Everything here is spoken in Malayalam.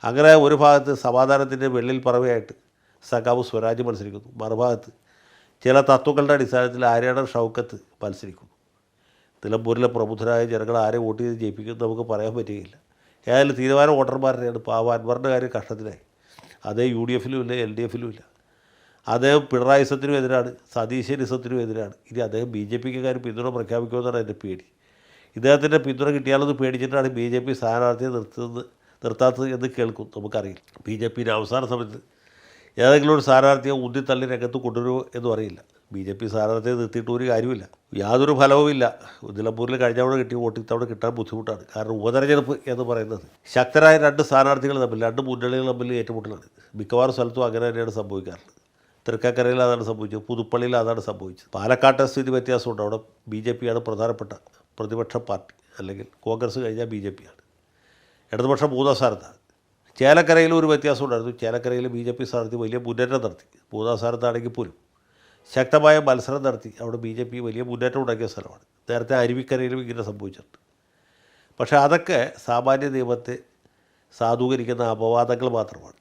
അങ്ങനെ ഒരു ഭാഗത്ത് സമാധാനത്തിൻ്റെ വെള്ളിൽ പറവയായിട്ട് സഖാവ് സ്വരാജ് മത്സരിക്കുന്നു, മറുഭാഗത്ത് ചില തത്വങ്ങളുടെ അടിസ്ഥാനത്തിൽ ആര്യാടൻ ഷൗക്കത്ത് മത്സരിക്കുന്നു. നിലമ്പൂരിലെ പ്രബുദ്ധരായ ജനങ്ങൾ ആരെ വോട്ട് ചെയ്ത് ജയിപ്പിക്കുമെന്ന് നമുക്ക് പറയാൻ പറ്റുകയില്ല. ഏതായാലും തീരുമാനം വോട്ടർമാരുടെയാണ്. പാവ അൻവറിൻ്റെ കാര്യം കഷ്ടത്തിലായി. അതേ യു ഡി എഫിലും ഇല്ല, എൽ ഡി എഫിലും ഇല്ല. അദ്ദേഹം പിണറായിസത്തിനും എതിരാണ്, സതീശനിസത്തിനും എതിരാണ്. ഇനി അദ്ദേഹം ബി ജെ പിക്ക് കാര്യം പിന്തുണ പ്രഖ്യാപിക്കുമെന്നാണ് എൻ്റെ പേടി. ഇദ്ദേഹത്തിൻ്റെ പിന്തുണ കിട്ടിയാലൊന്ന് പേടിച്ചിട്ടാണ് ബി ജെ പി സ്ഥാനാർത്ഥിയെ നിർത്താത്തത് എന്ന് കേൾക്കും, നമുക്കറിയില്ല. ബി ജെ പിയുടെ അവസാന സമയത്ത് ഏതെങ്കിലും ഒരു സ്ഥാനാർത്ഥിയെ ഉന്തിത്തള്ളി രംഗത്ത് കൊണ്ടുവരുമോ എന്നും അറിയില്ല. ബി ജെ പി സ്ഥാനാർത്ഥിയെ നിർത്തിയിട്ട് ഒരു കാര്യമില്ല, യാതൊരു ഫലവുമില്ല. നിലമ്പൂരിൽ കഴിഞ്ഞ തവണ കിട്ടിയ വോട്ട് ഇത്തവണ കിട്ടാൻ ബുദ്ധിമുട്ടാണ്. കാരണം ഉപതെരഞ്ഞെടുപ്പ് എന്ന് പറയുന്നത് ശക്തരായ രണ്ട് സ്ഥാനാർത്ഥികൾ തമ്മിൽ, രണ്ട് മുന്നണികൾ തമ്മിൽ ഏറ്റുമുട്ടലാണ്. മിക്കവാറും സ്ഥലത്തും അങ്ങനെ തന്നെയാണ് സംഭവിക്കാറുള്ളത്. തൃക്കക്കരയിൽ അതാണ് സംഭവിച്ചത്, പുതുപ്പള്ളിയിൽ അതാണ് സംഭവിച്ചത്. പാലക്കാട്ടെ സ്ഥിതി വ്യത്യാസമുണ്ട്. അവിടെ ബി ജെ പിയാണ് പ്രധാനപ്പെട്ട പ്രതിപക്ഷ പാർട്ടി, അല്ലെങ്കിൽ കോൺഗ്രസ് കഴിഞ്ഞാൽ ബി ജെ പിയാണ്. ഇടതുപക്ഷം മൂന്നാം സ്ഥാനത്താണ്. ചേലക്കരയിൽ ഒരു വ്യത്യാസം ഉണ്ടായിരുന്നു. ചേലക്കരയിൽ ബി ജെ പി സ്ഥാനാർത്ഥി വലിയ മുന്നേറ്റം നടത്തി. മൂന്നാം സ്ഥാനത്താണെങ്കിൽ പോലും ശക്തമായ മത്സരം നടത്തി അവിടെ ബി ജെ പി വലിയ മുന്നേറ്റം ഉണ്ടാക്കിയ സ്ഥലമാണ്. നേരത്തെ അരുവിക്കരയിലും ഇങ്ങനെ സംഭവിച്ചിട്ടുണ്ട്. പക്ഷേ അതൊക്കെ സാമാന്യ നിയമത്തെ സാധൂകരിക്കുന്ന അപവാദങ്ങൾ മാത്രമാണ്.